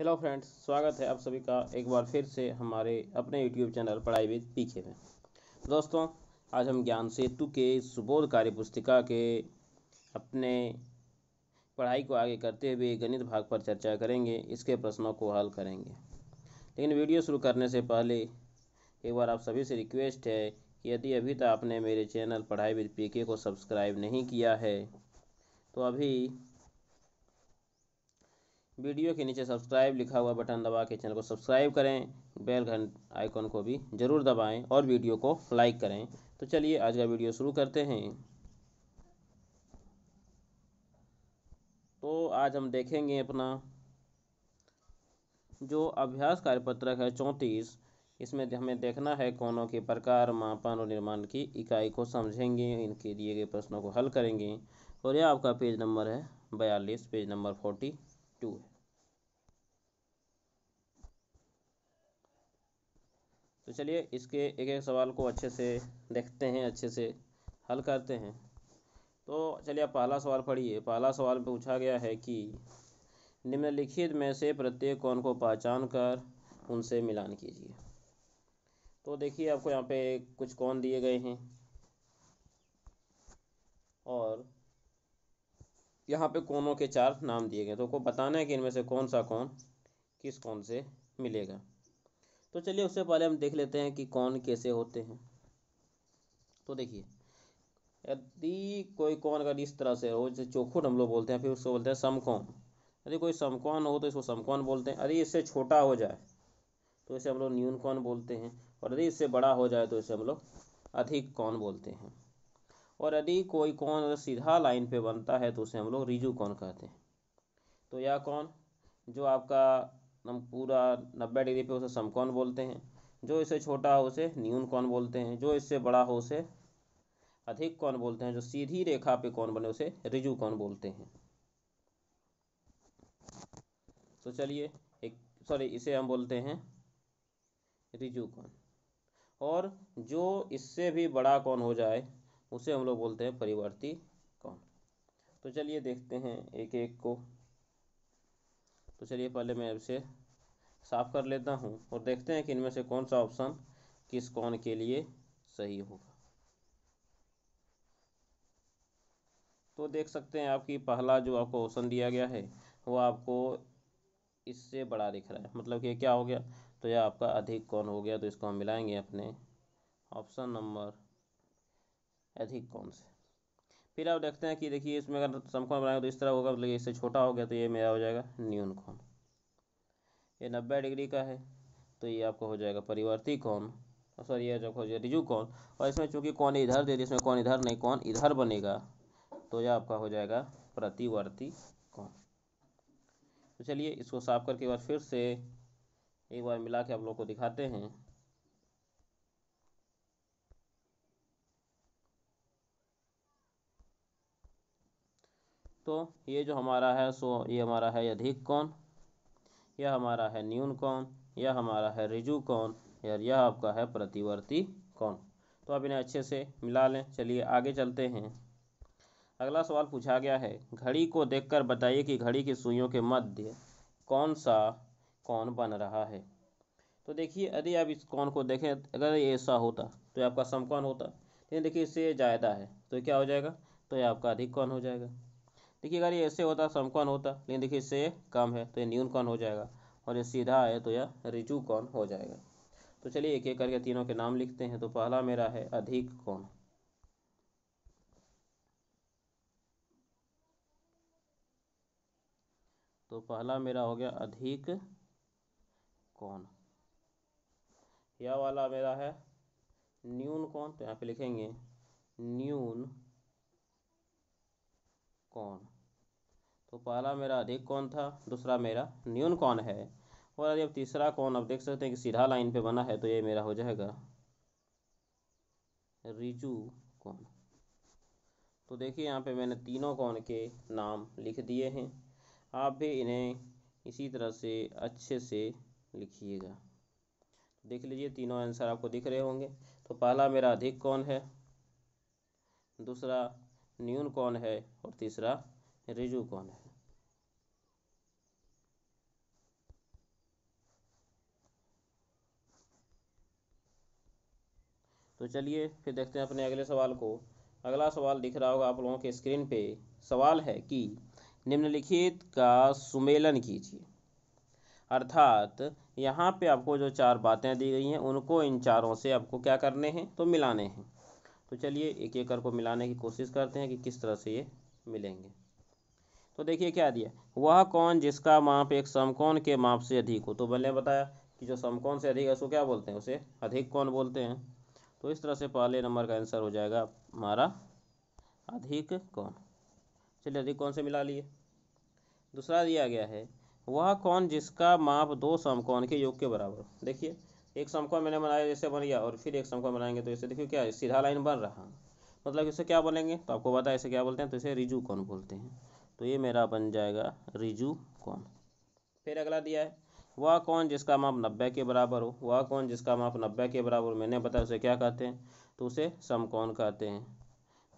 Hello friends, स्वागत है आप सभी का एक बार फिर से हमारे अपने यूट्यूब चैनल पढ़ाई विद पीके में। दोस्तों, आज हम ज्ञान सेतु के सुबोध कार्य पुस्तिका के अपने पढ़ाई को आगे करते हुए गणित भाग पर चर्चा करेंगे। इसके प्रश्नों को हल करेंगे, लेकिन वीडियो शुरू करने से पहले एक बार आप सभी से रिक्वेस्ट है कि यदि अभी तक आपने मेरे चैनल पढ़ाई विद पीके को सब्सक्राइब नहीं किया है तो अभी वीडियो के नीचे सब्सक्राइब लिखा हुआ बटन दबा के चैनल को सब्सक्राइब करें, बेल घंट आइकन को भी ज़रूर दबाएं और वीडियो को लाइक करें। तो चलिए आज का वीडियो शुरू करते हैं। तो आज हम देखेंगे अपना जो अभ्यास कार्यपत्रक है 34। इसमें हमें देखना है कोनों के प्रकार, मापन और निर्माण की इकाई को समझेंगे, इनके दिए गए प्रश्नों को हल करेंगे। और यह आपका पेज नंबर है 42, पेज नंबर 42 है। तो चलिए इसके एक एक सवाल को अच्छे से देखते हैं, अच्छे से हल करते हैं। तो चलिए आप पहला सवाल पढ़िए। पहला सवाल पूछा गया है कि निम्नलिखित में से प्रत्येक कोण को पहचान कर उनसे मिलान कीजिए। तो देखिए आपको यहाँ पे कुछ कोण दिए गए हैं और यहाँ पे कोणों के 4 नाम दिए गए, तो आपको बताना है कि इनमें से कौन सा कोण किस कोण से मिलेगा। तो चलिए उससे पहले हम देख लेते हैं कि कोण कैसे होते हैं। तो देखिए, यदि कोई कोण अगर इस तरह से हो, जैसे चौखुट हम लोग बोलते हैं, फिर उसको बोलते हैं समकोण। यदि कोई समकोण हो तो इसको समकोण बोलते हैं। यदि इससे छोटा हो जाए तो इसे हम लोग न्यून कोण बोलते हैं, और यदि इससे बड़ा हो जाए तो इसे हम लोग अधिक कोण बोलते हैं। और यदि कोई कोण सीधा लाइन पे बनता है तो उसे हम लोग ऋजु कोण कहते हैं। तो यह कोण जो आपका हम पूरा 90 डिग्री पे उसे समकोण बोलते हैं, जो इससे छोटा हो उसे न्यून कोण बोलते हैं, जो इससे बड़ा हो उसे अधिक कोण बोलते हैं, जो सीधी रेखा पे कोण बने उसे ऋजु कोण बोलते हैं। तो चलिए इसे हम बोलते हैं ऋजु कोण। और जो इससे भी बड़ा कोण हो जाए उसे हम लोग बोलते हैं परिवर्ती कोण। तो चलिए देखते हैं एक एक को। तो चलिए पहले मैं इसे साफ कर लेता हूँ और देखते हैं कि इनमें से कौन सा ऑप्शन किस कोण के लिए सही होगा। तो देख सकते हैं आपकी पहला जो आपको ऑप्शन दिया गया है वो आपको इससे बड़ा दिख रहा है, मतलब कि क्या हो गया, तो यह आपका अधिक कोण हो गया। तो इसको हम मिलाएंगे अपने ऑप्शन नंबर अधिक कोण से। फिर आप देखते हैं कि देखिए इसमें अगर समकोण बनाएंगे तो इस तरह होगा, मतलब इससे छोटा हो गया तो ये मेरा हो जाएगा न्यून कोण। ये 90 डिग्री का है तो ये आपका हो जाएगा परिवर्ती कोण, सॉरी ये जो हो जाएगा ऋजु कोण। और इसमें चूंकि कोण इधर दे दिया, इसमें कोण इधर नहीं, कोण इधर बनेगा, तो यह आपका हो जाएगा प्रतिवर्ती कोण। तो चलिए इसको साफ करके बाद फिर से एक बार मिला के आप लोग को दिखाते हैं। तो ये जो हमारा है सो ये हमारा है अधिक कोण, यह हमारा है न्यून कोण, यह हमारा है ऋजु कोण, और यह आपका है प्रतिवर्ती कोण। तो अब इन्हें अच्छे से मिला लें। चलिए आगे चलते हैं। अगला सवाल पूछा गया है, घड़ी को देखकर बताइए कि घड़ी की सुइयों के मध्य कौन सा कोण बन रहा है। तो देखिए यदि आप इस कोण को देखें, अगर ये ऐसा होता तो ये आपका समकोण होता, लेकिन देखिए इससे ये ज़्यादा है तो क्या हो जाएगा, तो ये आपका अधिक कोण हो जाएगा। देखिए अगर ये ऐसे होता समकोण होता, लेकिन देखिए इससे ये कम है तो ये न्यून कोण हो जाएगा, और ये सीधा है तो यह ऋजु कोण हो जाएगा। तो चलिए एक एक करके तीनों के नाम लिखते हैं। तो पहला मेरा है अधिक कोण। तो पहला मेरा हो गया अधिक कोण। यह वाला मेरा है न्यून कोण, तो यहाँ पे लिखेंगे न्यून कोण। तो पहला मेरा अधिक कोण था, दूसरा मेरा न्यून कोण है, और अब तीसरा कोण अब देख सकते हैं कि सीधा लाइन पे बना है तो ये मेरा हो जाएगा ऋजु कोण। तो देखिए यहाँ पे मैंने तीनों कोण के नाम लिख दिए हैं, आप भी इन्हें इसी तरह से अच्छे से लिखिएगा। देख लीजिए तीनों आंसर आपको दिख रहे होंगे। तो पहला मेरा अधिक कोण है, दूसरा न्यून कोण है, और तीसरा ऋजु कोण है। तो चलिए फिर देखते हैं अपने अगले सवाल को। अगला सवाल दिख रहा होगा आप लोगों के स्क्रीन पे। सवाल है कि निम्नलिखित का सुमेलन कीजिए। अर्थात यहाँ पे आपको जो चार बातें दी गई हैं उनको इन चारों से आपको क्या करने हैं, तो मिलाने हैं। तो चलिए एक एक करके मिलाने की कोशिश करते हैं कि किस तरह से ये मिलेंगे। तो देखिए क्या दिया, वह कौन जिसका माप एक समकोण के माप से अधिक हो। तो मैंने बताया कि जो समकोण से अधिक है उसको क्या बोलते हैं, उसे अधिक कोण बोलते हैं। तो इस तरह से पहले नंबर का आंसर हो जाएगा हमारा अधिक कोण। चलिए अधिक कोण से मिला लिए। दूसरा दिया गया है, वह कौन जिसका माप दो समकोण के योग के बराबर हो। देखिए एक समकोण मैंने बनाया, जैसे बन गया, और फिर एक समकोण बनाएंगे तो इसे देखिए क्या सीधा लाइन बन रहा, मतलब इसे क्या बोलेंगे, तो आपको पता है इसे क्या बोलते हैं, तो इसे रिजु कोण बोलते हैं। तो ये मेरा बन जाएगा रिजु कोण। फिर अगला दिया है, वह कौन जिसका माप 90 के बराबर हो। वह कौन जिसका माप 90 के बराबर, मैंने बताया उसे क्या कहते हैं, तो उसे समकोण कहते हैं।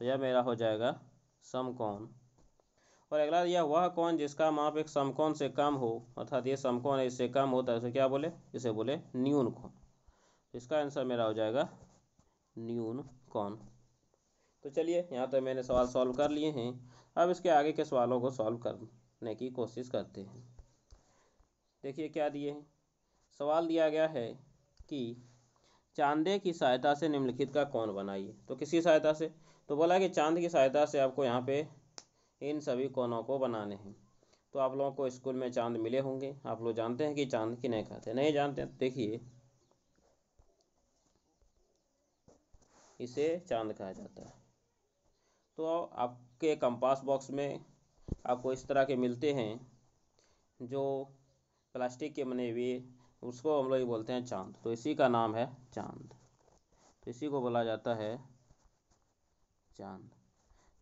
तो यह मेरा हो जाएगा समकोण। और अगला दिया, वह कौन जिसका माप एक समकोण से कम हो, अर्थात ये समकोण है इससे कम होता है, इसे क्या बोले, इसे बोले न्यून कोण। इसका आंसर मेरा हो जाएगा न्यून कोण। तो चलिए यहाँ तक मैंने सवाल सॉल्व कर लिए हैं। अब इसके आगे के सवालों को सॉल्व करने की कोशिश करते हैं। देखिए क्या दिए हैं, सवाल दिया गया है कि चांदे की सहायता से निम्नलिखित का कोण बनाइए। तो किसी सहायता से, तो बोला कि चांद की सहायता से आपको यहाँ पे इन सभी कोणों को बनाने हैं। तो आप लोगों को स्कूल में चांद मिले होंगे, आप लोग जानते हैं कि चांद किन्हें कहते हैं, नहीं जानते हैं, देखिए इसे चांद कहा जाता है। तो आपके कंपास बॉक्स में आपको इस तरह के मिलते हैं जो प्लास्टिक के बने हुए, उसको हम लोग बोलते हैं चांद। तो इसी का नाम है चांद, तो इसी को बोला जाता है चांद।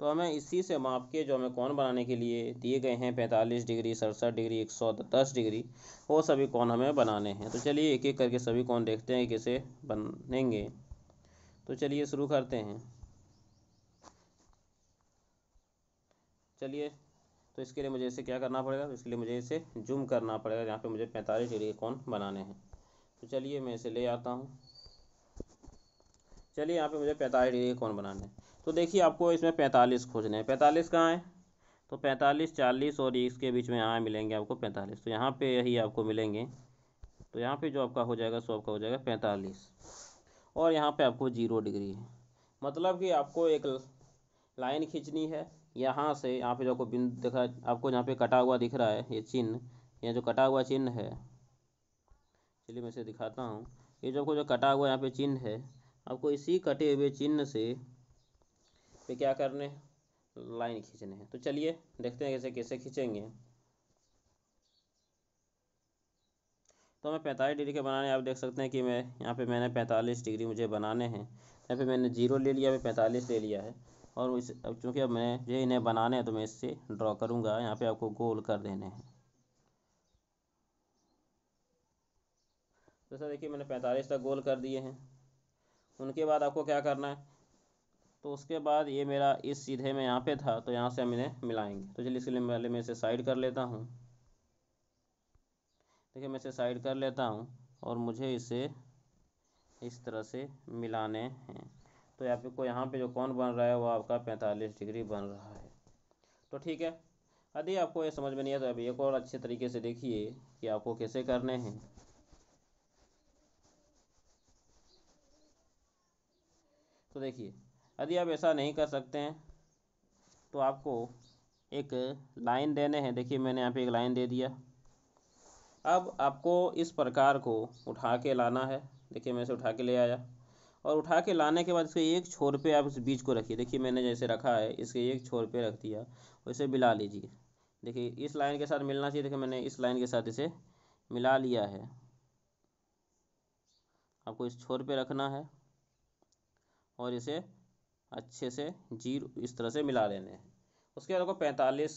तो हमें इसी से माप के जो हमें कोण बनाने के लिए दिए गए हैं 45 डिग्री, 67 डिग्री, 110 डिग्री, वो सभी कोण हमें बनाने हैं। तो चलिए एक एक करके सभी कोण देखते हैं कैसे बनेंगे। तो चलिए शुरू करते हैं। चलिए तो इसके लिए मुझे इसे क्या करना पड़ेगा, तो इसके लिए मुझे इसे जूम करना पड़ेगा। यहाँ पे मुझे 45 डिग्री के कोण बनाने हैं। तो चलिए मैं इसे ले आता हूँ। चलिए यहाँ पे मुझे 45 डिग्री के कोण बनाने हैं। तो देखिए आपको इसमें 45 खोजने हैं। 45 कहाँ है, तो 45, 40 और इसके बीच में यहाँ मिलेंगे आपको 45। तो यहाँ पे यही आपको मिलेंगे। तो यहाँ पे जो आपका हो जाएगा सो आपका हो जाएगा 45, और यहाँ पे आपको 0 डिग्री है। मतलब कि आपको एक लाइन खींचनी है यहाँ से, यहाँ पे जो आपको बिंदु दिखा, आपको यहाँ पे कटा हुआ दिख रहा है ये चिन्ह, ये जो कटा हुआ चिन्ह है, चलिए मैं इसे दिखाता हूँ। ये जो आपको जो कटा हुआ यहाँ पे चिन्ह है, आपको इसी कटे हुए चिन्ह से पे क्या करने हैं, लाइन खींचने हैं। तो चलिए देखते हैं कैसे कैसे खींचेंगे। तो हमें 45 डिग्री के बनाने, आप देख सकते हैं कि मैं यहाँ पे मैंने 45 डिग्री मुझे बनाने हैं। यहाँ पे मैंने 0 ले लिया, 45 ले लिया है। और इस अब चूँकि अब मैं ये इन्हें बनाने हैं तो मैं इससे ड्रॉ करूँगा। यहाँ पे आपको गोल कर देने हैं। जैसा देखिए मैंने 45 तक गोल कर दिए हैं। उनके बाद आपको क्या करना है, तो उसके बाद ये मेरा इस सीधे में यहाँ पे था, तो यहाँ से हम इन्हें मिलाएंगे। तो चलिए इसके लिए पहले मैं इसे साइड कर लेता हूँ। देखिए मैं इसे साइड कर लेता हूँ और मुझे इसे इस तरह से मिलाने हैं। तो यहाँ पे जो कोण बन रहा है वो आपका 45 डिग्री बन रहा है। तो ठीक है, यदि आपको ये समझ में नहीं है तो अभी एक और अच्छे तरीके से देखिए कि आपको कैसे करने हैं। तो देखिए यदि आप ऐसा नहीं कर सकते हैं तो आपको एक लाइन देने हैं। देखिए मैंने यहाँ पे एक लाइन दे दिया। अब आपको इस प्रकार को उठा के लाना है। देखिए मैं इसे उठा के ले आया, और उठा के लाने के बाद इसके एक छोर पे आप इस बीच को रखिए। देखिए मैंने जैसे रखा है इसके एक छोर पे रख दिया, इसे मिला लीजिए। देखिए इस लाइन के साथ मिलना चाहिए। देखिए मैंने इस लाइन के साथ इसे मिला लिया है। आपको इस छोर पे रखना है और इसे अच्छे से जीरो इस तरह से मिला लेने हैं। उसके बाद आपको 45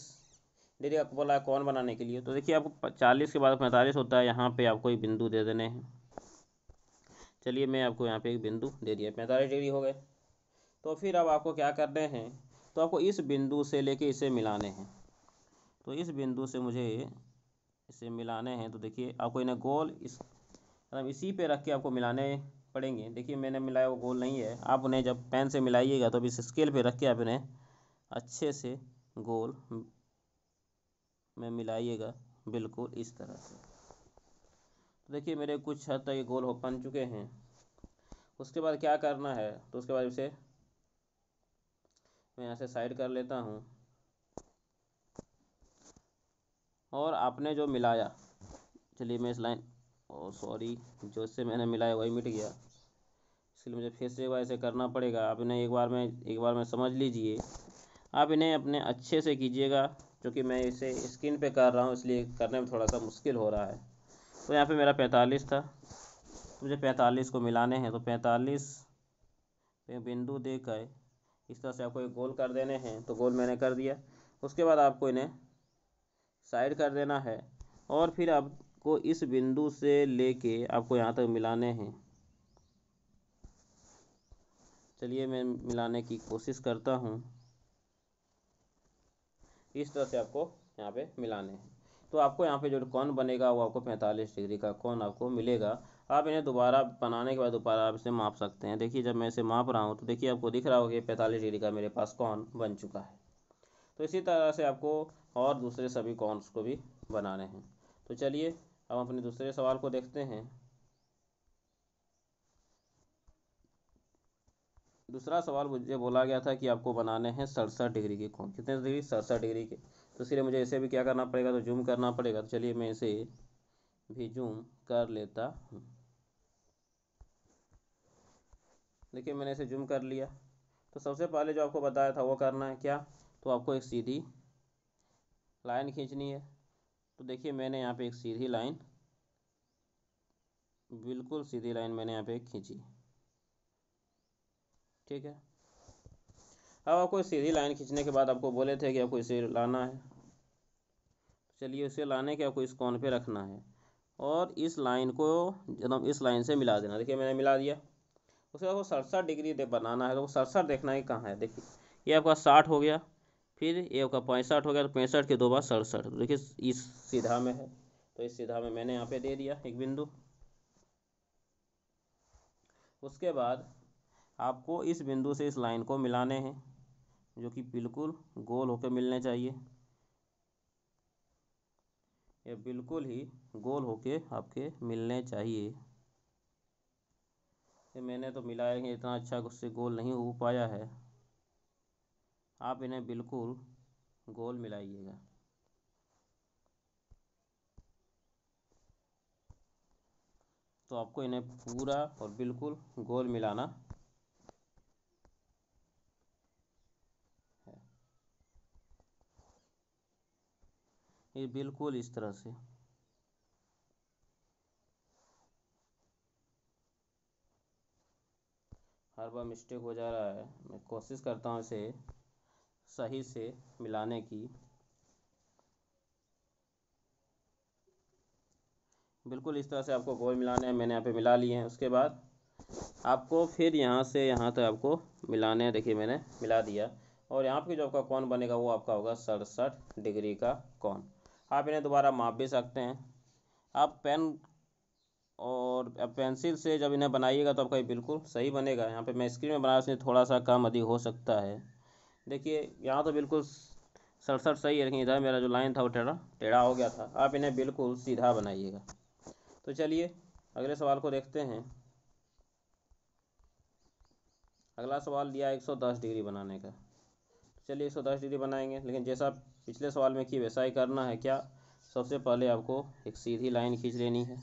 डिग्री आपको बोला है कोण बनाने के लिए। तो देखिए आपको 40 के बाद 45 होता है, यहाँ पे आपको एक बिंदु दे देने हैं। चलिए मैं आपको यहाँ पे एक बिंदु दे दिया, 45 डिग्री हो गए। तो फिर अब आपको क्या करने हैं, तो आपको इस बिंदु से लेके इसे मिलाने हैं। तो इस बिंदु से मुझे इसे मिलाने हैं। तो देखिए आपको इन्हें गोल इस मतलब इसी पे रख के आपको मिलाने पड़ेंगे। देखिए मैंने मिलाया वो गोल नहीं है, आप उन्हें जब पेन से मिलाइएगा तो इस स्केल पे रख के आप इन्हें अच्छे से गोल में मिलाइएगा, बिल्कुल इस तरह से। तो देखिए मेरे कुछ हद तक ये गोल हो बन चुके हैं। उसके बाद क्या करना है, तो उसके बाद इसे मैं यहाँ से साइड कर लेता हूँ। और आपने जो मिलाया, चलिए मैं इस लाइन, ओ सॉरी, जो इससे मैंने मिलाया वही मिट गया, इसलिए मुझे फिर से एक बार ऐसे करना पड़ेगा। आप इन्हें एक बार में समझ लीजिए। आप इन्हें अपने अच्छे से कीजिएगा, क्योंकि मैं इसे स्क्रीन पे कर रहा हूँ इसलिए करने में थोड़ा सा मुश्किल हो रहा है। तो यहाँ पे मेरा 45 था, तो मुझे 45 को मिलाने हैं। तो 45 पे बिंदु देकर इस तरह से आपको एक गोल कर देने हैं। तो गोल मैंने कर दिया। उसके बाद आपको इन्हें साइड कर देना है, और फिर आपको इस बिंदु से लेके आपको यहाँ तक मिलाने हैं। चलिए मैं मिलाने की कोशिश करता हूँ। इस तरह से आपको यहाँ पे मिलाने हैं। तो आपको यहाँ पे जो कौन बनेगा वो आपको 45 डिग्री का कौन आपको मिलेगा। आप इन्हें दोबारा बनाने के बाद दोबारा आप इसे माप सकते हैं। देखिए जब मैं इसे माप रहा हूँ तो देखिए आपको दिख रहा होगा कि 45 डिग्री का मेरे पास कौन बन चुका है। तो इसी तरह से आपको और दूसरे सभी कॉन्स को भी बनाने हैं। तो चलिए अब अपने दूसरे सवाल को देखते हैं। दूसरा सवाल मुझे बोला गया था कि आपको बनाने हैं 67 डिग्री के कोण। कितने डिग्री? 67 डिग्री के। तो इसलिए मुझे इसे भी क्या करना पड़ेगा, तो जूम करना पड़ेगा। तो चलिए मैं इसे भी जूम कर लेता हूँ। देखिए मैंने इसे जूम कर लिया। तो सबसे पहले जो आपको बताया था वो करना है क्या, तो आपको एक सीधी लाइन खींचनी है। तो देखिए मैंने यहाँ पे एक सीधी लाइन, बिल्कुल सीधी लाइन मैंने यहाँ पे खींची, ठीक है। अब आपको सीधी लाइन खींचने के बाद आपको बोले थे कि आपको इसे लाना है। चलिए इसे लाने के आपको इस कोण पे रखना है, और इस लाइन को एकदम इस लाइन से मिला देना। देखिए मैंने मिला दिया। उसके बाद वो 67 डिग्री बनाना है। तो वो 67 देखना है कहाँ है। देखिए ये आपका 60 हो गया, फिर ये आपका 65 हो गया। तो 65 के 2 बार 67। तो देखिए इस सीधा में है, तो इस सीधा में मैंने यहाँ पे दे दिया एक बिंदु। उसके बाद आपको इस बिंदु से इस लाइन को मिलाने हैं, जो कि बिल्कुल गोल होकर मिलने चाहिए। ये बिल्कुल ही गोल होके आपके मिलने चाहिए। ये मैंने तो मिलाया है, इतना अच्छा उससे गोल नहीं हो पाया है। आप इन्हें बिल्कुल गोल मिलाइएगा। तो आपको इन्हें पूरा और बिल्कुल गोल मिलाना है। ये बिल्कुल इस तरह से। हर बार मिस्टेक हो जा रहा है, मैं कोशिश करता हूँ इसे सही से मिलाने की। बिल्कुल इस तरह से आपको गोल मिलाने हैं। मैंने यहाँ पे मिला लिए हैं। उसके बाद आपको फिर यहाँ से यहाँ तक आपको मिलाने हैं। देखिए मैंने मिला दिया, और यहाँ पे जो आपका कोण बनेगा वो आपका होगा 67 डिग्री का कोण। आप इन्हें दोबारा माप भी सकते हैं। आप पेन और पेंसिल से जब इन्हें बनाइएगा तो आपका ये बिल्कुल सही बनेगा। यहाँ पे मैं स्क्रीन में बना इसमें थोड़ा सा कम अधिक हो सकता है। देखिए यहाँ तो बिल्कुल 67 सही है, लेकिन इधर मेरा जो लाइन था वो टेढ़ा टेढ़ा हो गया था। आप इन्हें बिल्कुल सीधा बनाइएगा। तो चलिए अगले सवाल को देखते हैं। अगला सवाल दिया 110 डिग्री बनाने का। तो चलिए 110 डिग्री बनाएंगे, लेकिन जैसा पिछले सवाल में किए वैसा ही करना है। क्या, सबसे पहले आपको एक सीधी लाइन खींच लेनी है।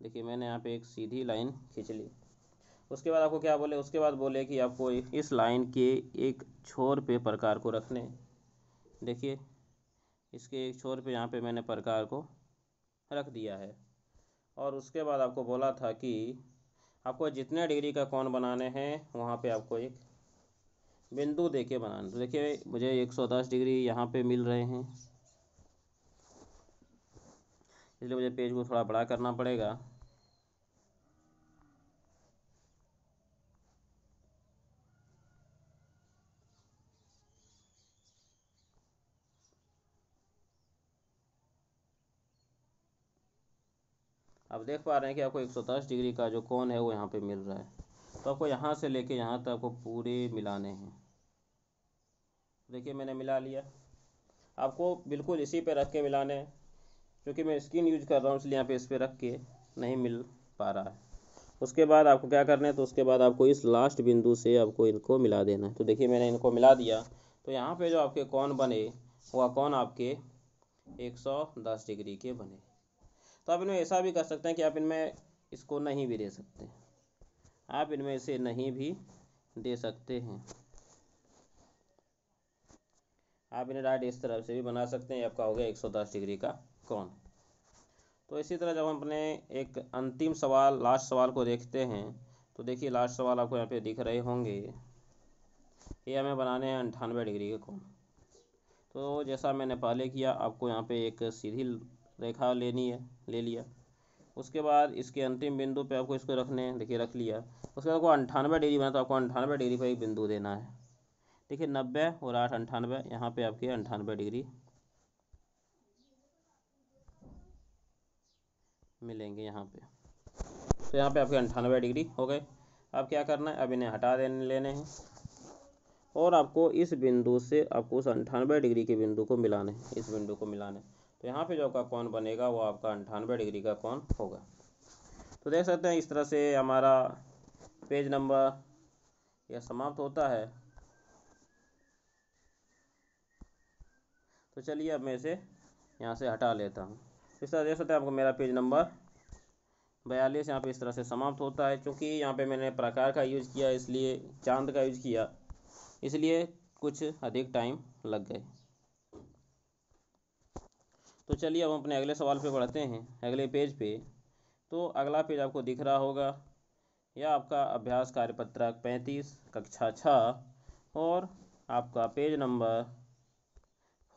देखिए मैंने यहाँ पे एक सीधी लाइन खींच ली। उसके बाद आपको क्या बोले, उसके बाद बोले कि आपको इस लाइन के एक छोर पे प्रकार को रखने हैं। देखिए इसके एक छोर पे यहाँ पे मैंने प्रकार को रख दिया है। और उसके बाद आपको बोला था कि आपको जितने डिग्री का कोण बनाने हैं वहाँ पे आपको एक बिंदु दे के बनाना। तो देखिए मुझे 110 डिग्री यहाँ पे मिल रहे हैं, इसलिए मुझे पेज को थोड़ा बड़ा करना पड़ेगा। आप देख पा रहे हैं कि आपको 110 डिग्री का जो कोण है वो यहाँ पे मिल रहा है। तो आपको यहाँ से लेके यहाँ तक आपको पूरे मिलाने हैं। देखिए मैंने मिला लिया। आपको बिल्कुल इसी पे रख के मिलाने हैं, क्योंकि मैं स्क्रीन यूज कर रहा हूँ इसलिए यहाँ पे इस पर रख के नहीं मिल पा रहा है। उसके बाद आपको क्या करना है, तो उसके बाद आपको इस लास्ट बिंदु से आपको इनको मिला देना है। तो देखिए मैंने इनको मिला दिया। तो यहाँ पे जो आपके कोण बने वह कोण आपके 110 डिग्री के बने। तो आप इनमें ऐसा भी कर सकते हैं कि आप इनमें इसको नहीं भी दे सकते, आप इनमें से नहीं भी दे सकते हैं। आप इन्हें डायरेक्ट इस तरफ से भी बना सकते हैं। आपका हो गया 110 डिग्री का कोण। तो इसी तरह जब हम अपने एक अंतिम सवाल, लास्ट सवाल को देखते हैं, तो देखिए लास्ट सवाल आपको यहाँ पे दिख रहे होंगे। ये हमें बनाने हैं 98 डिग्री के कोण। तो जैसा मैंने पहले किया, आपको यहाँ पे एक सीधी रेखा लेनी है, ले लिया। उसके बाद इसके अंतिम बिंदु पे आपको इसको रखने हैं। देखिए रख लिया। उसके बाद आपको 98 डिग्री बना, तो आपको 98 डिग्री पर एक बिंदु देना है। देखिए 90 और 8 98, यहाँ पे आपके 98 डिग्री मिलेंगे यहाँ पे। तो यहाँ पे आपके 98 डिग्री हो गए। अब क्या करना है, अब इन्हें हटा देने लेने हैं और आपको इस बिंदु से आपको उस 98 डिग्री के बिंदु को मिलाना है, इस बिंदु को मिलाना है। तो यहाँ पे जो आपका कोण बनेगा वो आपका 98 डिग्री का कोण होगा। तो देख सकते हैं इस तरह से हमारा पेज नंबर यह समाप्त होता है। तो चलिए अब मैं इसे यहाँ से हटा लेता हूँ। इस तरह देख सकते हैं आपको मेरा पेज नंबर 42 यहाँ पे इस तरह से समाप्त होता है। क्योंकि यहाँ पे मैंने प्रकार का यूज़ किया, इसलिए चांद का यूज़ किया, इसलिए कुछ अधिक टाइम लग गए। तो चलिए अब हम अपने अगले सवाल पे बढ़ते हैं, अगले पेज पे। तो अगला पेज आपको दिख रहा होगा, यह आपका अभ्यास कार्यपत्रक 35 कक्षा 6 और आपका पेज नंबर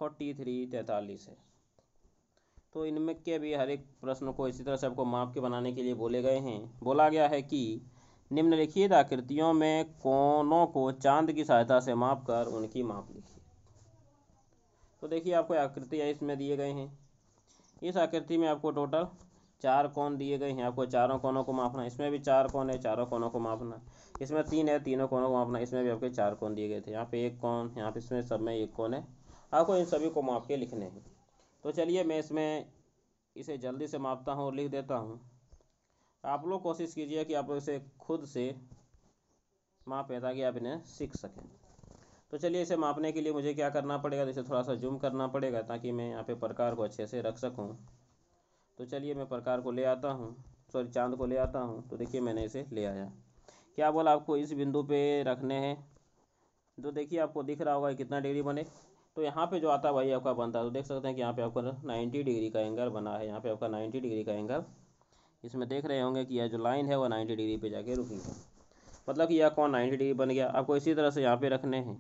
43 है। तो इनमें के भी हर एक प्रश्न को इसी तरह से आपको माप के बनाने के लिए बोले गए हैं। बोला गया है कि निम्नलिखित आकृतियों में कोनों को चांद की सहायता से माप कर उनकी माप लिखिए। तो देखिए आपको आकृतियाँ इसमें दिए गए हैं। इस आकृति में आपको टोटल 4 कोण दिए गए हैं। आपको चारों कोनों को मापना है। इसमें भी 4 कोण है, चारों कोनों को मापना। इसमें 3 है, तीनों कोनों को मापना। इसमें भी आपके 4 कोण दिए गए थे। यहाँ पे 1 कोण, यहाँ पे इसमें सब में 1 कोण है। आपको इन सभी को माप के लिखने हैं। तो चलिए मैं इसमें इसे जल्दी से मापता हूँ और लिख देता हूँ। आप लोग कोशिश कीजिए कि आप लोग इसे खुद से मापें ताकि आप इन्हें सीख सकें। तो चलिए इसे मापने के लिए मुझे क्या करना पड़ेगा, इसे थोड़ा सा जूम करना पड़ेगा ताकि मैं यहाँ पे प्रकार को अच्छे से रख सकूँ। तो चलिए मैं प्रकार को ले आता हूँ, सॉरी चांद को ले आता हूँ। तो देखिए मैंने इसे ले आया। क्या बोला, आपको इस बिंदु पे रखने हैं। तो देखिए आपको दिख रहा होगा कितना डिग्री बने। तो यहाँ पे जो आता है वही आपका बनता है। तो देख सकते हैं कि यहाँ पे आपका 90 डिग्री का एंगल बना है। यहाँ पे आपका 90 डिग्री का एंगल, इसमें देख रहे होंगे कि यह जो लाइन है वह 90 डिग्री पे जाके रुकी है। मतलब कि यह कोण 90 डिग्री बन गया। आपको इसी तरह से यहाँ पे रखने हैं।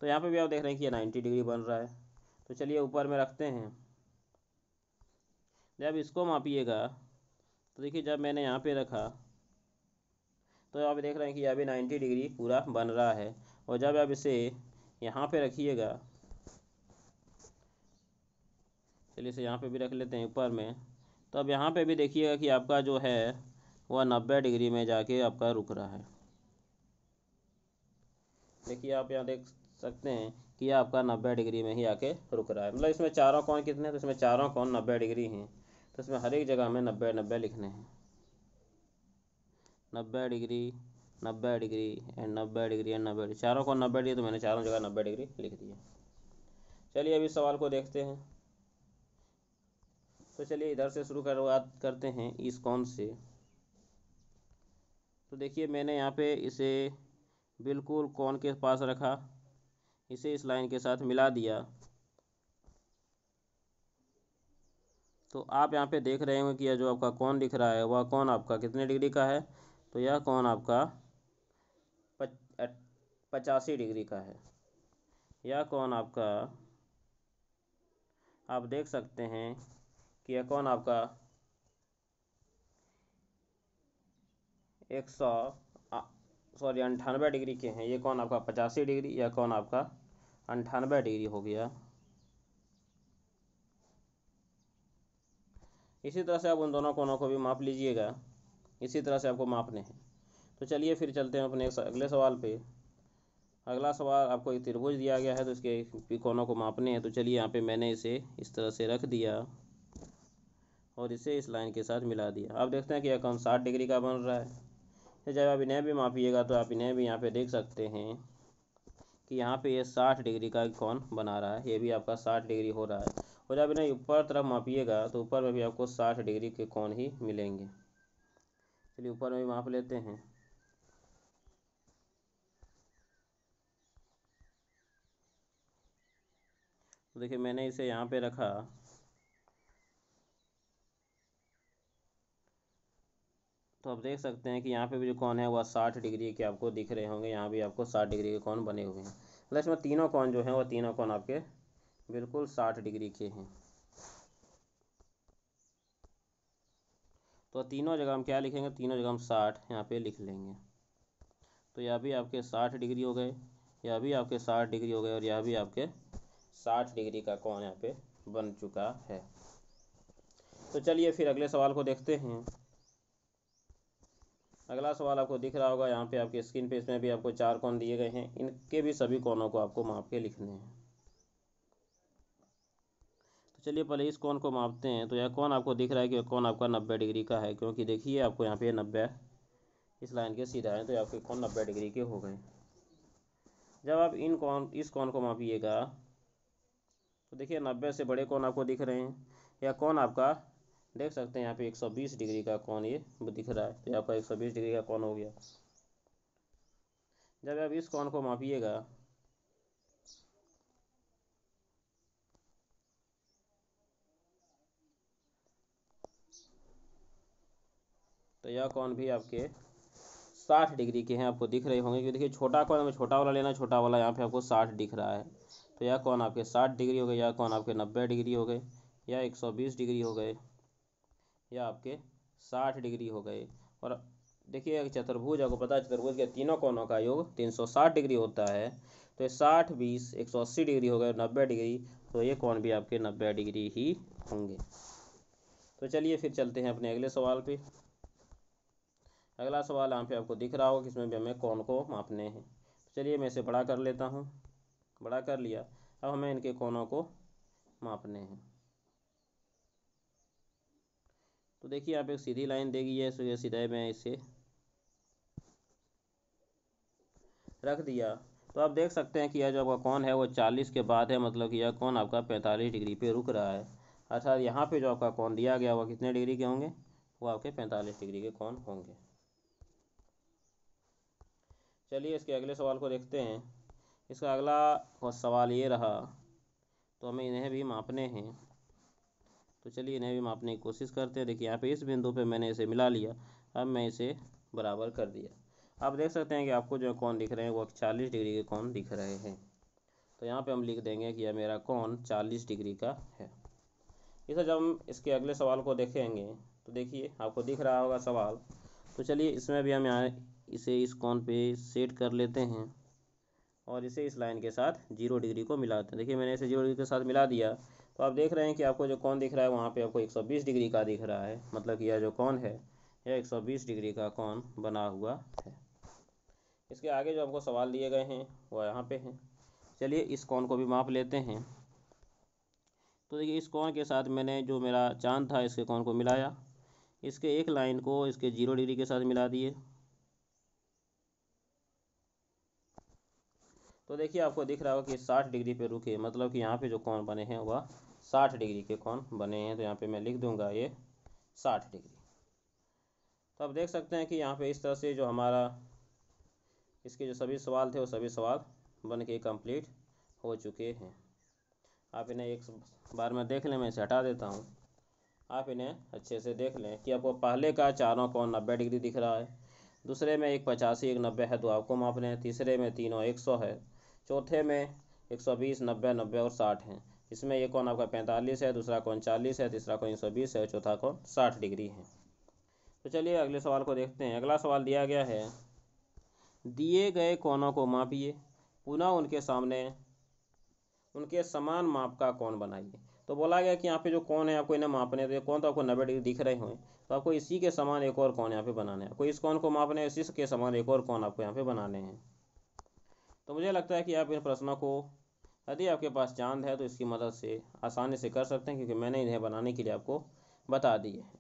तो यहाँ पे भी आप देख रहे हैं कि यह 90 डिग्री बन रहा है। तो चलिए ऊपर में रखते हैं। जब इसको मापिएगा तो देखिए जब मैंने यहाँ पे रखा तो आप देख रहे हैं कि यह भी 90 डिग्री पूरा बन रहा है। और जब आप इसे यहाँ पे रखिएगा, चलिए इसे यहाँ पे भी रख लेते हैं ऊपर में। तो अब यहाँ पे भी देखिएगा कि आपका जो है वह 90 डिग्री में जाके आपका रुक रहा है। देखिए आप यहाँ देख सकते हैं कि यह आपका 90 डिग्री में ही आके रुक रहा है। मतलब इसमें चारों कोण कितने हैं, तो इसमें चारों कोण 90 डिग्री हैं। तो इसमें हर एक जगह में 90 90 लिखने हैं। 90 degree, 90 degree and 90 degree and 90 degree, चारों कोण 90 डिग्री। तो मैंने चारों जगह 90 डिग्री लिख दिया। चलिए अभी सवाल को देखते हैं। तो चलिए इधर से शुरुआत करते हैं, इस कोण से। तो देखिए मैंने यहाँ पे इसे बिल्कुल कोण के पास रखा, इसे इस लाइन के साथ मिला दिया। तो आप यहाँ पे देख रहे होंगे कि यह जो आपका कोण दिख रहा है वह कोण आपका कितने डिग्री का है। तो यह कोण आपका 85 डिग्री का है। यह कोण आपका, आप देख सकते हैं कि यह कोण आपका 98 डिग्री के हैं। ये कोण आपका 85 डिग्री, यह कोण आपका 98 डिग्री हो गया। इसी तरह से आप उन दोनों कोनों को भी माप लीजिएगा, इसी तरह से आपको मापने हैं। तो चलिए फिर चलते हैं अपने अगले सवाल पे। अगला सवाल, आपको एक त्रिभुज दिया गया है तो इसके कोनों को मापने हैं। तो चलिए यहाँ पे मैंने इसे इस तरह से रख दिया और इसे इस लाइन के साथ मिला दिया। आप देखते हैं कि यह कोण 60 डिग्री का बन रहा है। तो जब आप इन्हें भी मापिएगा तो आप इन्हें भी यहाँ पे देख सकते हैं कि यहाँ पे ये 60 डिग्री का कोण बना रहा है, ये भी आपका 60 डिग्री हो रहा है। और जब इन्हें ऊपर तरफ मापिएगा तो ऊपर में भी आपको 60 डिग्री के कोण ही मिलेंगे। चलिए ऊपर में भी माप लेते हैं। तो देखिए मैंने इसे यहाँ पे रखा, तो आप देख सकते हैं कि यहाँ पे भी जो कोण है वह 60 डिग्री के आपको दिख रहे होंगे। यहाँ भी आपको 60 डिग्री के कोण बने हुए हैं। मतलब इसमें तीनों कोण जो हैं वह तीनों कोण आपके बिल्कुल 60 डिग्री के हैं। तो तीनों जगह हम क्या लिखेंगे, तीनों जगह हम 60 यहाँ पे लिख लेंगे। तो यह भी आपके 60 डिग्री हो गए, यह भी आपके 60 डिग्री हो गए और यह भी आपके 60 डिग्री का कोण यहाँ पे बन चुका है। तो चलिए फिर अगले सवाल को देखते हैं। अगला सवाल आपको दिख रहा होगा यहाँ पे आपके स्क्रीन पे, इसमें भी आपको 4 कोण दिए गए हैं। इनके भी सभी कोणों को आपको माप के लिखने हैं। तो चलिए पहले इस कोण को मापते हैं। तो यह कोण आपको दिख रहा है कि कोण आपका 90 डिग्री का है, क्योंकि देखिए आपको यहाँ पे 90 इस लाइन के सीधा है, तो आपके कोण 90 डिग्री के हो गए। जब आप इस कोण को मापिएगा तो देखिए 90 से बड़े कोण आपको दिख रहे हैं। यह कोण आपका देख सकते हैं यहाँ पे 120 डिग्री का कोण ये दिख रहा है, तो आपका 120 डिग्री का कोण हो गया। जब आप इस कोण को मापिएगा तो यह कोण भी आपके 60 डिग्री के हैं, आपको दिख रहे होंगे। क्योंकि देखिए छोटा कोण में छोटा वाला लेना, छोटा वाला यहाँ पे आपको 60 दिख रहा है। तो यह कोण आपके 60 डिग्री हो गए, यह कोण आपके 90 डिग्री हो गए, या 120 डिग्री हो गए, या आपके 60 डिग्री हो गए। और देखिए एक चतुर्भुज, आपको पता है चतुर्भुज के तीनों कोणों का योग 360 डिग्री होता है। तो ये 60 20 180 डिग्री हो गए, 90 डिग्री, तो ये कोण भी आपके 90 डिग्री ही होंगे। तो चलिए फिर चलते हैं अपने अगले सवाल पे। अगला सवाल यहाँ पे आपको दिख रहा होगा कि इसमें भी हमें कोण को मापने हैं। तो चलिए मैं इसे बड़ा कर लेता हूँ, बड़ा कर लिया। अब हमें इनके कोणों को मापने हैं। तो देखिए आप एक सीधी लाइन देगी है, तो सीधे मैं इसे रख दिया। तो आप देख सकते हैं कि यह जो आपका कोण है वो 40 के बाद है, मतलब कि यह कोण आपका 45 डिग्री पे रुक रहा है। अर्थात यहाँ पे जो आपका कोण दिया गया वह कितने डिग्री के होंगे, वो आपके 45 डिग्री के कोण होंगे। चलिए इसके अगले सवाल को देखते हैं। इसका अगला सवाल ये रहा, तो हमें इन्हें भी मापने हैं। तो चलिए इन्हें भी मापने की कोशिश करते हैं। देखिए यहाँ पे इस बिंदु पे मैंने इसे मिला लिया, अब मैं इसे बराबर कर दिया। आप देख सकते हैं कि आपको जो कोण दिख रहे हैं वो 40 डिग्री के कोण दिख रहे हैं। तो यहाँ पे हम लिख देंगे कि यह मेरा कोण 40 डिग्री का है। इसे जब हम इसके अगले सवाल को देखेंगे तो देखिए आपको दिख रहा होगा सवाल। तो चलिए इसमें भी हम यहाँ इसे इस कोण पे सेट कर लेते हैं और इसे इस लाइन के साथ 0 डिग्री को मिलाते हैं। देखिए मैंने इसे 0 डिग्री के साथ मिला दिया, तो आप देख रहे हैं कि आपको जो कोण दिख रहा है वहाँ पे आपको 120 डिग्री का दिख रहा है। मतलब कि यह जो कोण है यह 120 डिग्री का कोण बना हुआ है। इसके आगे जो आपको सवाल दिए गए हैं वह यहाँ पे हैं। चलिए इस कोण को भी माप लेते हैं। तो देखिए इस कोण के साथ मैंने जो मेरा चांद था इसके कोण को मिलाया, इसके एक लाइन को इसके 0 डिग्री के साथ मिला दिए। तो देखिए आपको दिख रहा होगा कि 60 डिग्री पे रुके, मतलब कि यहाँ पे जो कोण बने हैं वह 60 डिग्री के कोण बने हैं। तो यहाँ पे मैं लिख दूंगा ये 60 डिग्री। तो आप देख सकते हैं कि यहाँ पे इस तरह से जो हमारा इसके जो सभी सवाल थे वो सभी सवाल बन के कंप्लीट हो चुके हैं। आप इन्हें एक बार में देख लें, मैं इसे हटा देता हूँ। आप इन्हें अच्छे से देख लें कि आपको पहले का चारों कोण 90 डिग्री दिख रहा है, दूसरे में एक 85 एक 90 है तो आपको मापने हैं, तीसरे में तीनों 100 है, चौथे में 120 90 90 और 60 हैं। इसमें एक कोण आपका 45 है, दूसरा कोण 40 है, तीसरा कोण 120 है और चौथा कोण 60 डिग्री है। तो चलिए अगले सवाल को देखते हैं। अगला सवाल दिया गया है, दिए गए कोणों को मापिए, पुनः उनके सामने उनके समान माप का कोण बनाइए। तो बोला गया कि यहाँ पे जो कोण है आपको इन्हें मापने हैं, तो ये कोण तो आपको 90 डिग्री दिख रहे हों, तो आपको इसी के समान एक और कोण यहाँ पे बनाने हैं, आपको इस कोण को मापने हैं, इसी के समान एक और कोण आपको यहाँ पे बनाने हैं। तो मुझे लगता है कि आप इन प्रश्नों को, यदि आपके पास चांद है तो इसकी मदद से आसानी से कर सकते हैं, क्योंकि मैंने इन्हें बनाने के लिए आपको बता दिए हैं।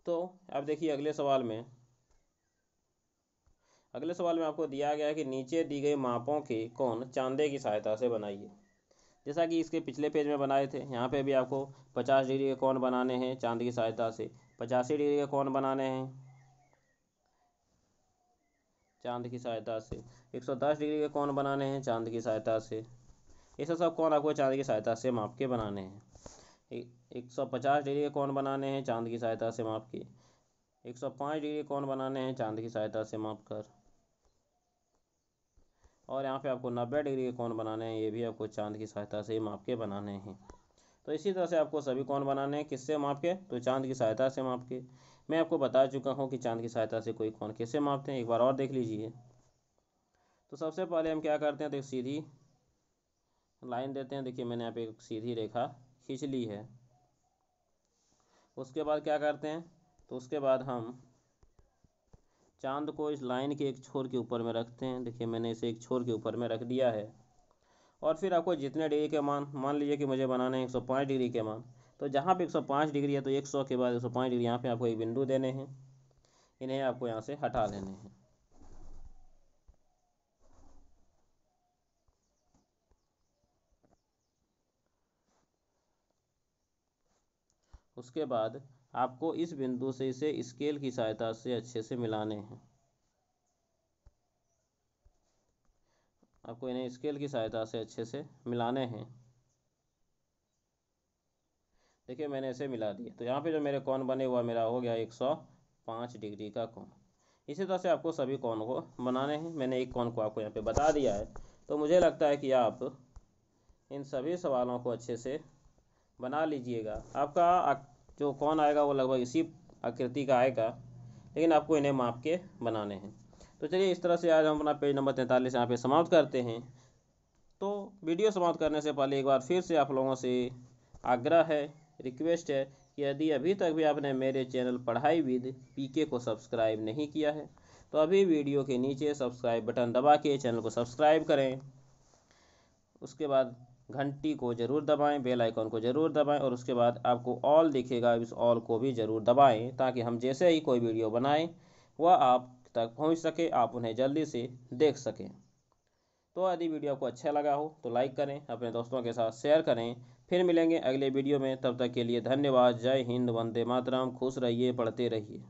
तो अब देखिए अगले सवाल में आपको दिया गया है कि नीचे दी गई मापों के कोण चांदे की सहायता से बनाइए। जैसा कि इसके पिछले पेज में बनाए थे, यहाँ पे भी आपको 50 डिग्री के कोण बनाने हैं चांद की सहायता से, 85 डिग्री के कोण बनाने हैं चांद की सहायता से, 110 डिग्री के कोण बनाने हैं चांद की सहायता से। ऐसे सब कोण आपको चांद की सहायता से माप के बनाने हैं। 150 डिग्री के कोण बनाने हैं चांद की सहायता से माप के, 105 डिग्री के कोण बनाने हैं चांद की सहायता से माप कर, और यहाँ पे आपको 90 डिग्री के कोण बनाने हैं, ये भी आपको चांद की सहायता से माप के बनाने हैं। तो इसी तरह से आपको सभी कोण बनाने हैं, किससे माप के, तो चांद की सहायता से माप के। मैं आपको बता चुका हूँ कि चांद की सहायता से कोई कोण कैसे मापते हैं, एक बार और देख लीजिए। तो सबसे पहले हम क्या करते हैं, तो एक सीधी लाइन देते हैं। देखिए मैंने यहाँ पे एक सीधी रेखा खींच ली है। उसके बाद क्या करते हैं, तो उसके बाद हम चांद को इस लाइन के एक छोर के ऊपर में रखते हैं। देखिए मैंने इसे एक छोर के ऊपर में रख दिया है। और फिर आपको जितने डिग्री के मान लीजिए कि मुझे बनाने हैं 105 डिग्री के मान, तो जहाँ पे 105 डिग्री है तो 100 के बाद 105 डिग्री यहाँ पे आपको एक बिंदु देने हैं, इन्हें आपको यहाँ से हटा लेने हैं। उसके बाद आपको इस बिंदु से इसे स्केल की सहायता से अच्छे से मिलाने हैं। आपको इन्हें स्केल की सहायता से अच्छे से मिलाने हैं। देखिए मैंने इसे मिला दिया, तो यहाँ पे जो मेरे कोण बने हुआ मेरा हो गया 105 डिग्री का कोण। इसी तरह से आपको सभी कोण को बनाने हैं। मैंने एक कोण को आपको यहाँ पे बता दिया है। तो मुझे लगता है कि आप इन सभी सवालों को अच्छे से बना लीजिएगा। आपका जो कोण आएगा वो लगभग इसी आकृति का आएगा, लेकिन आपको इन्हें माप के बनाने हैं। तो चलिए इस तरह से आज हम अपना पेज नंबर 43 यहाँ पे समाप्त करते हैं। तो वीडियो समाप्त करने से पहले एक बार फिर से आप लोगों से आग्रह है, रिक्वेस्ट है कि यदि अभी तक भी आपने मेरे चैनल पढ़ाई विद पीके को सब्सक्राइब नहीं किया है तो अभी वीडियो के नीचे सब्सक्राइब बटन दबा के चैनल को सब्सक्राइब करें। उसके बाद घंटी को ज़रूर दबाएं, बेल आइकन को ज़रूर दबाएं, और उसके बाद आपको ऑल दिखेगा, इस ऑल को भी ज़रूर दबाएं, ताकि हम जैसे ही कोई वीडियो बनाएं वह आप तक पहुंच सके, आप उन्हें जल्दी से देख सकें। तो यदि वीडियो आपको अच्छा लगा हो तो लाइक करें, अपने दोस्तों के साथ शेयर करें। फिर मिलेंगे अगले वीडियो में, तब तक के लिए धन्यवाद। जय हिंद, वंदे मातरम। खुश रहिए, पढ़ते रहिए।